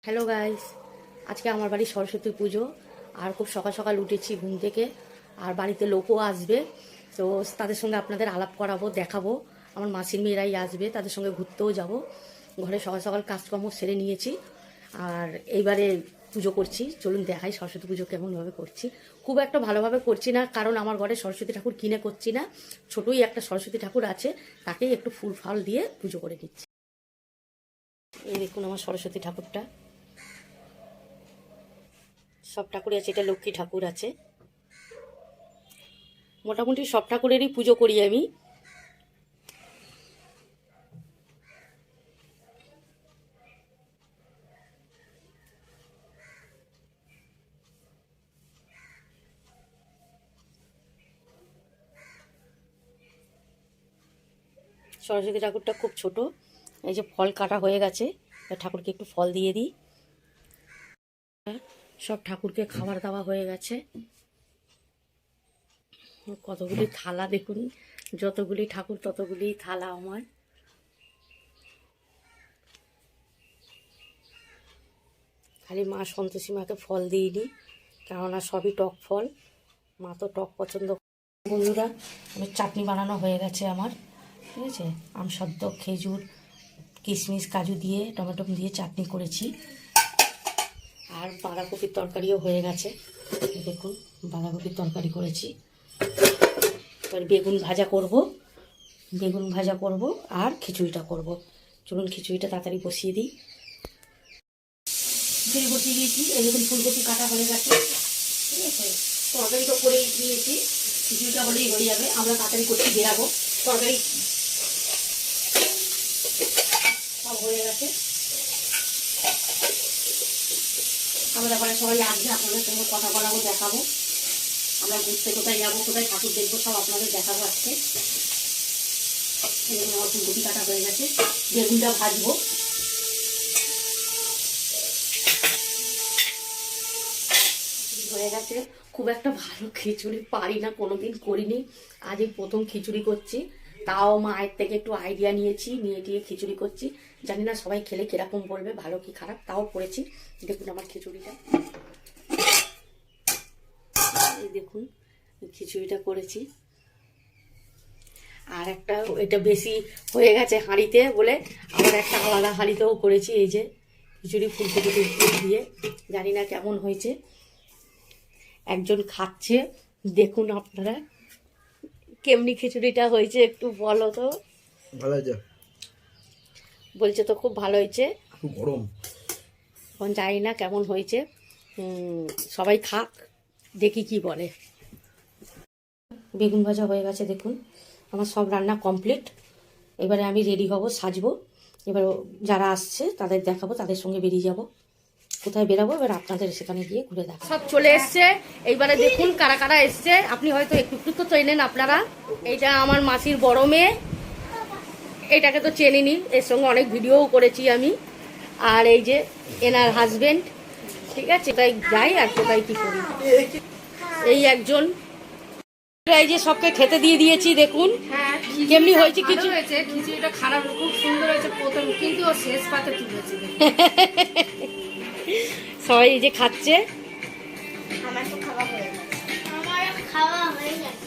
Hello guys, আজকে আমার বাড়ি সরস্বতী পুজো। আর খুব সকাল সকাল উঠেছি ঘুম থেকে। আর বাড়িতে লোকও আসবে, তো তাদের সঙ্গে আপনাদের আলাপ করাবো, দেখাবো। আমার মাসির মেয়েরাই আসবে, তাদের সঙ্গে ঘুরতেও যাব। ঘরে সকাল সকাল কাজকর্ম সেরে নিয়েছি। আর এইবারে পুজো করছি, চলুন দেখাই সরস্বতী পুজো কেমনভাবে করছি। খুব একটা ভালোভাবে করছি না, কারণ আমার ঘরে সরস্বতী ঠাকুর কিনে করছি না। ছোটই একটা সরস্বতী ঠাকুর আছে, তাকেই একটু ফুল ফল দিয়ে পুজো করে নিচ্ছি। এই দেখুন আমার সরস্বতী ঠাকুরটা। সব ঠাকুরই আছে, এটা লক্ষ্মী ঠাকুর আছে। মোটামুটি সব ঠাকুরেরই পুজো করি আমি। সরস্বতী ঠাকুরটা খুব ছোট। এই যে ফল কাটা হয়ে গেছে, ঠাকুরকে একটু ফল দিয়ে দিই। সব ঠাকুরকে খাবার দেওয়া হয়ে গেছে। কতগুলি থালা দেখুন, যতগুলি ঠাকুর ততগুলি থালা আমার। খালি মা সন্তোষী মাকে ফল দিইনি, কেননা সবই টক ফল, মা তো টক পছন্দ। বন্ধুরা, আমার চাটনি বানানো হয়ে গেছে আমার, ঠিক আছে। আমসত্ত্ব, খেজুর, কিশমিশ, কাজু দিয়ে টমেটো দিয়ে চাটনি করেছি। আর বাঁধাকপির তরকারিও হয়ে গেছে, দেখুন বাঁধাকপির তরকারি করেছি। এবার বেগুন ভাজা করব আর খিচুড়িটা করব। চলুন খিচুড়িটা তাড়াতাড়ি বসিয়ে দিই। খিচুড়ি বসিয়ে দিয়েছি, এই দেখুন ফুলকপি কাটা হয়ে গেছে, ঠিক আছে। তরকারি তো করেই দিয়েছি, খিচুড়িটা হলেই হয়ে যাবে। আমরা তাড়াতাড়ি করছি, বেরাবো। তরকারি সব হয়ে গেছে। আমরা তারপরে সবাই আসবে, আপনাদের সঙ্গে কথা বলাবো, দেখাবো। আমরা ঘুরতে কোথায় যাবো, কোথায় ঠাকুর দেখবো, সব আপনাদের দেখাবো আজকে। আমার ফুলকপি কাটা হয়ে গেছে, বেগুনটা ভাজবো। হয়ে গেছে। খুব একটা ভালো খিচুড়ি পারি না, কোনোদিন করিনি, আজই প্রথম খিচুড়ি করছি। তাও মায়ের থেকে একটু আইডিয়া নিয়েছি, নিয়ে খিচুড়ি করছি। জানি না সবাই খেলে কিরকম বলবে, ভালো কি খারাপ, তাও করেছি। দেখুন আমার খিচুড়িটা, এই দেখুন খিচুড়িটা করেছি। আর একটা এটা বেশি হয়ে গেছে হাঁড়িতে বলে আবার একটা আলাদা হাঁড়িতেও করেছি। এই যে খিচুড়ি ফুলকপি দিয়ে, জানি না কেমন হয়েছে। একজন খাচ্ছে, দেখুন আপনারা কেমনি খিচুড়িটা হয়েছে, একটু বলো তো। ভালো হয়েছে, বলছে তো খুব ভালো হয়েছে। খুব গরম, এখন জানি না কেমন হয়েছে, সবাই খাক, দেখি কি বলে। বেগুন ভাজা হয়ে গেছে, দেখুন আমার সব রান্না কমপ্লিট। এবারে আমি রেডি হব, সাজবো। এবার যারা আসছে তাদের দেখাবো, তাদের সঙ্গে বেরিয়ে যাব। কোথায় বেরাবো এবার আপনাদের সেখানে গিয়ে ঘুরে দেখাবো। সব চলে এসছে, এইবারে দেখুন কারা কারা এসছে। আপনি হয়তো একটু একটু তো চেনেন আপনারা। এইটা আমার মাসির বড় মেয়ে, এইটাকে তো চেনেনি, এর সঙ্গে অনেক ভিডিওও করেছি আমি। আর এই যে এনার হাজবেন্ড, ঠিক আছে। তাই যাই আর কোথায় কি করি। এই একজন, এই যে সবকে খেতে দিয়ে দিয়েছি, দেখুন কেমনি হয়েছে। কিছু হয়েছে, খিচুড়িটা খারাপ, খুব সুন্দর হয়েছে প্রথম, কিন্তু ও শেষ পাতে তুলেছে। সবাই এই যে খাচ্ছে। আমার তো খাওয়া হয়ে গেছে, আমার খাওয়া হয়ে গেছে।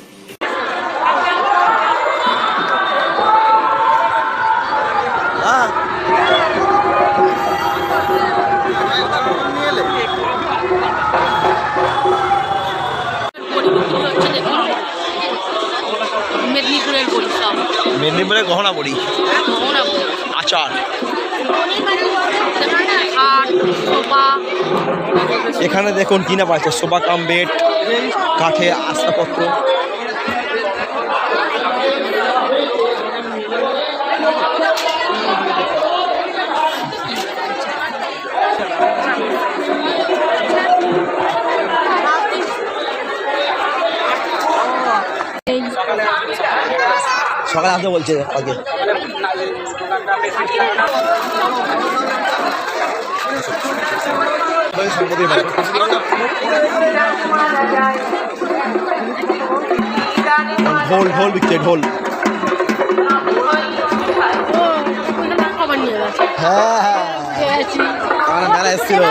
মেদিনীপুরের বড়ি, সব মেদিনীপুরের গহনা বড়ি, আচার। এখানে দেখুন কিনা পাচ্ছে সোফা কাম বেড, কাঠের আসবাবপত্র। সকালে আসতে বলছে আগে। ঢোল ঢোল বিকছে, ঢোল। খবর নিয়ে গেছে। হ্যাঁ হ্যাঁ, মেলা এসেছিল